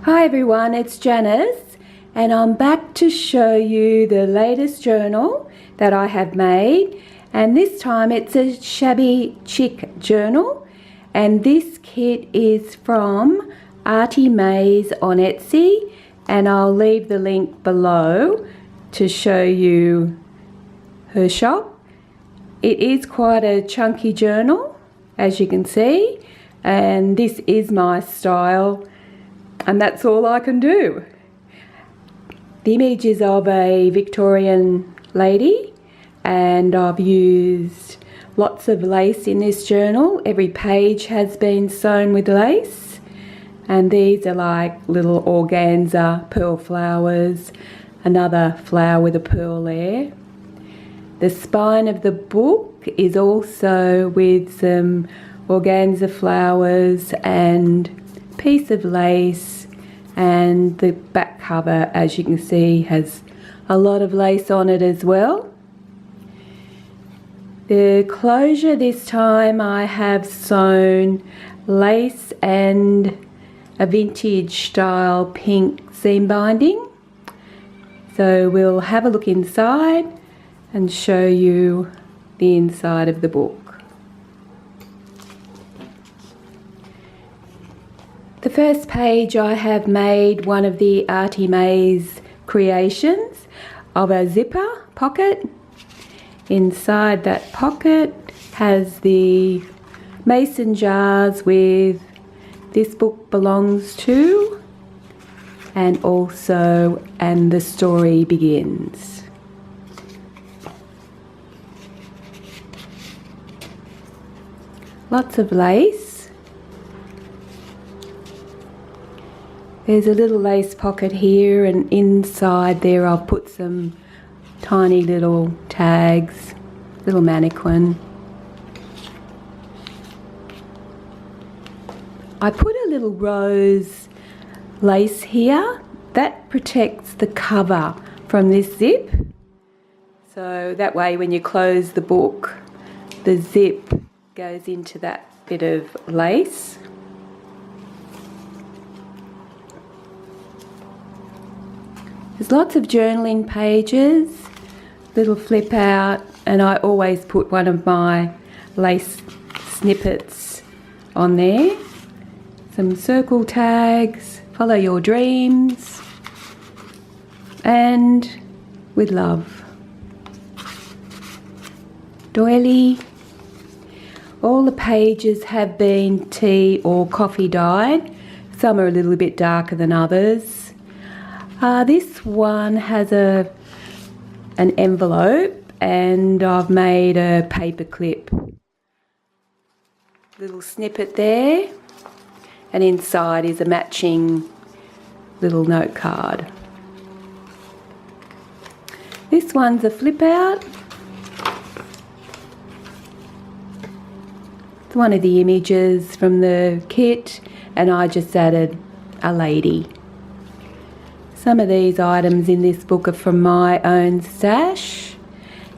Hi everyone, it's Janice and I'm back to show you the latest journal that I have made, and this time it's a Shabby Chic journal, and this kit is from ArtyMaze on Etsy, and I'll leave the link below to show you her shop. It is quite a chunky journal, as you can see, and this is my style. And that's all I can do. The image is of a Victorian lady, and I've used lots of lace in this journal. Every page has been sewn with lace, and these are like little organza pearl flowers, another flower with a pearl there. The spine of the book is also with some organza flowers and piece of lace, and the back cover, as you can see, has a lot of lace on it as well. The closure this time I have sewn lace and a vintage style pink seam binding. So we'll have a look inside and show you the inside of the book. The first page I have made one of the ArtyMaze creations of a zipper pocket. Inside that pocket has the mason jars with "This book belongs to" and also "And the story begins." Lots of lace. There's a little lace pocket here, and inside there I've put some tiny little tags, little mannequin. I put a little rose lace here. That protects the cover from this zip. So that way when you close the book, the zip goes into that bit of lace. There's lots of journaling pages, little flip out, and I always put one of my lace snippets on there. Some circle tags, "Follow your dreams," and "With love." Doily. All the pages have been tea or coffee dyed. Some are a little bit darker than others. This one has an envelope, and I've made a paper clip. Little snippet there, and inside is a matching little note card. This one's a flip out. It's one of the images from the kit, and I just added a lady. Some of these items in this book are from my own stash.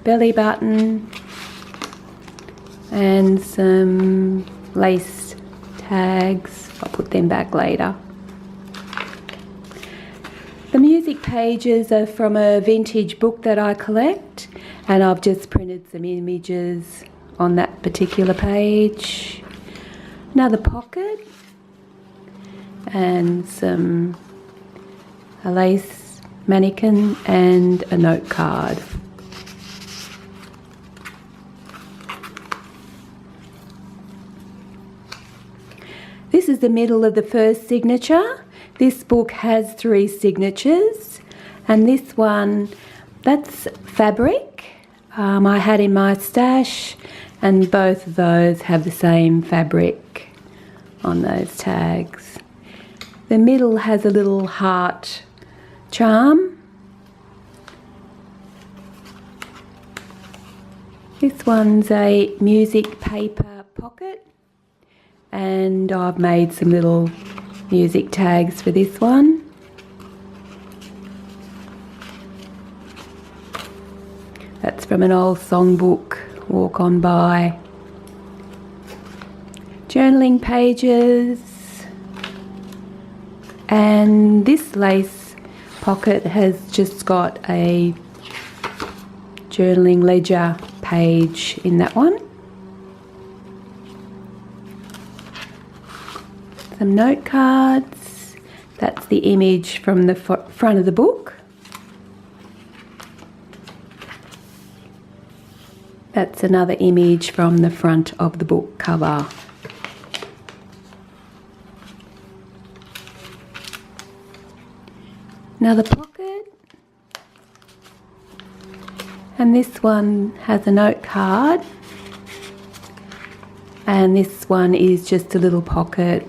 Belly button and some lace tags. I'll put them back later. The music pages are from a vintage book that I collect, and I've just printed some images on that particular page. Another pocket and a lace mannequin and a note card. This is the middle of the first signature. This book has 3 signatures, and this one, that's fabric I had in my stash, and both of those have the same fabric on those tags. The middle has a little heart charm. This one's a music paper pocket, and I've made some little music tags for this one. That's from an old songbook, Walk On By. Journaling pages, And this lace pocket has just got a journaling ledger page in that one. Some note cards. That's the image from the front of the book. That's another image from the front of the book cover. Another pocket. And this one has a note card. And this one is just a little pocket.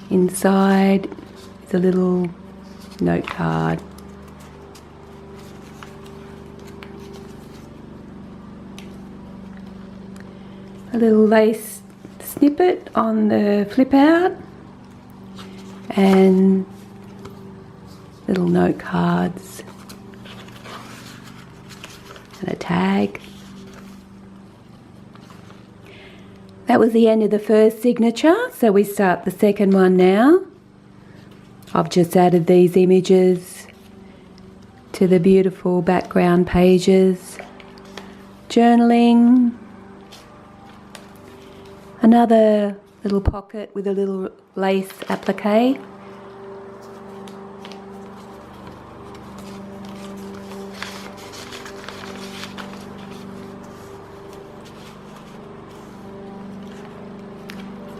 Inside is a little note card. A little lace snippet on the flip out and little note cards and a tag. That was the end of the first signature, so we start the second one now. I've just added these images to the beautiful background pages. Journaling. Another little pocket with a little lace applique.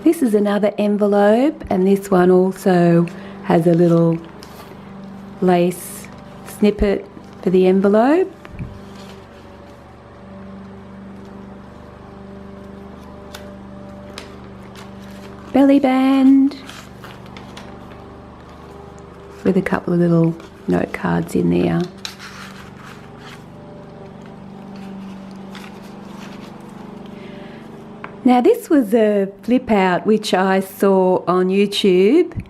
This is another envelope, and this one also has a little lace snippet for the envelope. Belly band with a couple of little note cards in there. Now this was a flip out which I saw on YouTube,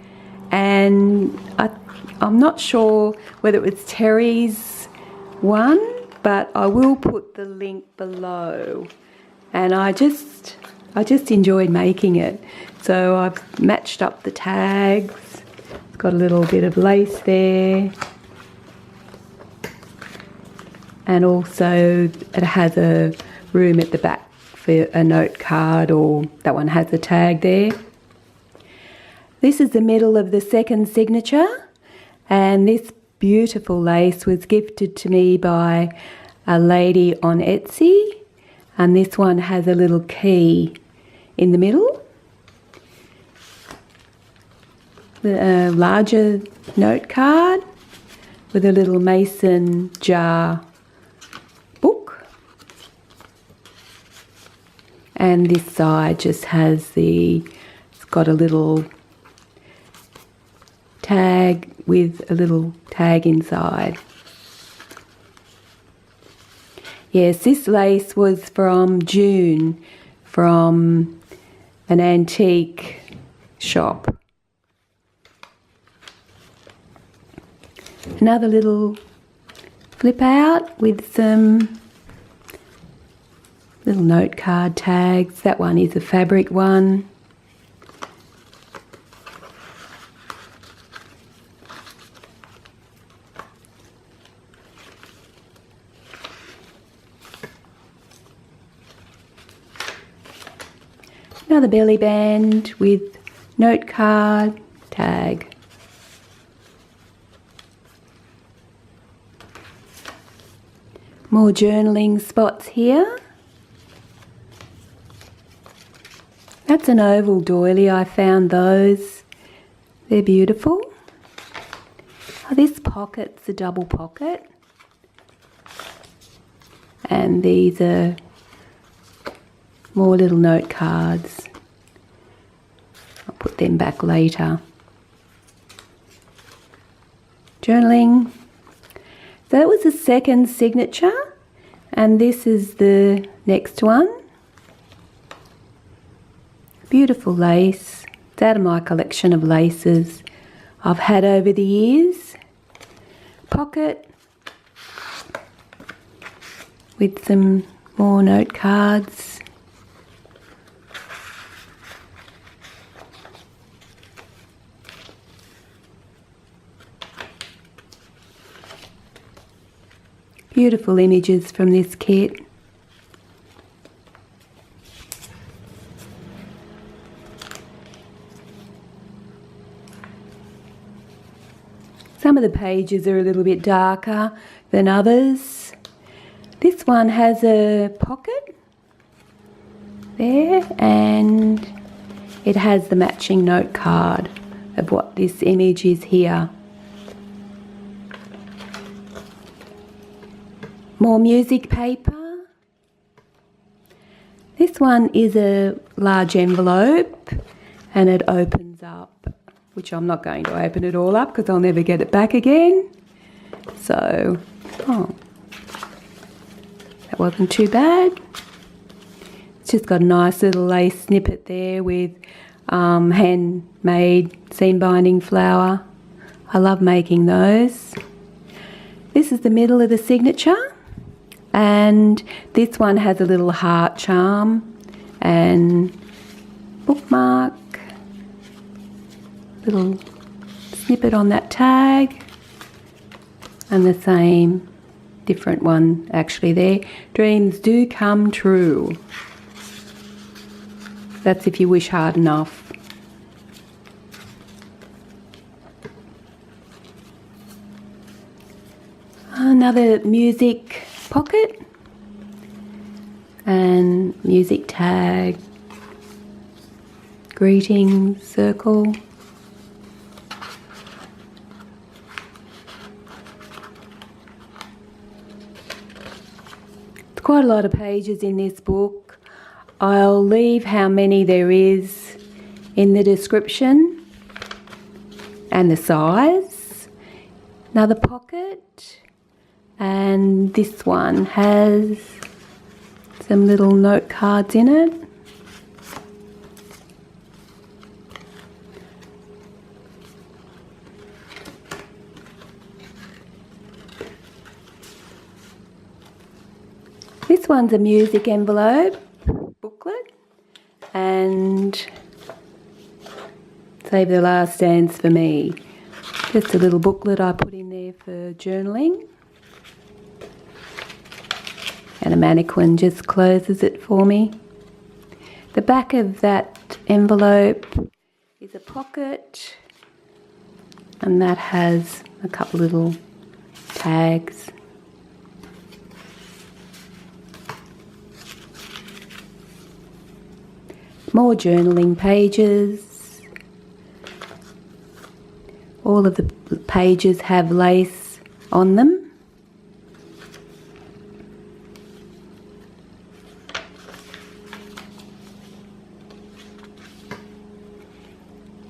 and I'm not sure whether it was Terry's one, but I will put the link below. And I just enjoyed making it. So I've matched up the tags. It's got a little bit of lace there. And also it has a room at the back for a note card, or that one has a tag there. This is the middle of the second signature, and this beautiful lace was gifted to me by a lady on Etsy, and this one has a little key in the middle. A larger note card with a little mason jar book, and this side just has it's got a little tag with a little tag inside. Yes, this lace was from June, from an antique shop. Another little flip out with some little note card tags. That one is a fabric one. Another belly band with note card tag. More journaling spots here. That's an oval doily. I found those. They're beautiful. Oh, this pocket's a double pocket. And these are more little note cards. I'll put them back later. Journaling. So that was the second signature, and this is the next one. Beautiful lace. It's out of my collection of laces I've had over the years. Pocket with some more note cards. Beautiful images from this kit. Some of the pages are a little bit darker than others. This one has a pocket there, and it has the matching note card of what this image is here. More music paper. This one is a large envelope and it opens up, which I'm not going to open it all up because I'll never get it back again. So, that wasn't too bad. It's just got a nice little lace snippet there with handmade seam binding flower. I love making those. This is the middle of the signature, and this one has a little heart charm and bookmark, little snippet on that tag, and the same different one actually there. Dreams do come true. That's if you wish hard enough. Another music pocket and music tag, greeting circle. It's quite a lot of pages in this book. I'll leave how many there is in the description and the size. Another pocket, and this one has some little note cards in it. This one's a music envelope booklet, and Save the Last Dance for Me. Just a little booklet I put in there for journaling. And a mannequin just closes it for me. The back of that envelope is a pocket, and that has a couple little tags. More journaling pages. All of the pages have lace on them.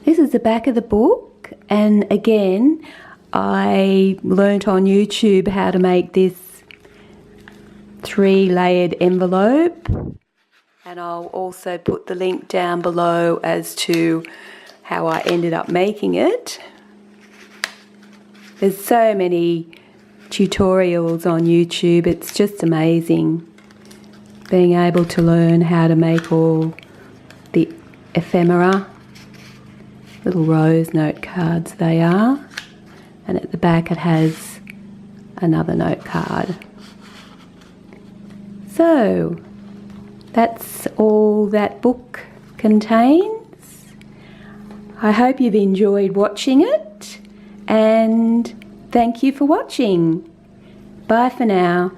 This is the back of the book, and again I learnt on YouTube how to make this 3-layered envelope. And I'll also put the link down below as to how I ended up making it. There's so many tutorials on YouTube. It's just amazing being able to learn how to make all the ephemera. Little rose note cards they are. And at the back it has another note card. So, that's all that book contains. I hope you've enjoyed watching it, and thank you for watching. Bye for now.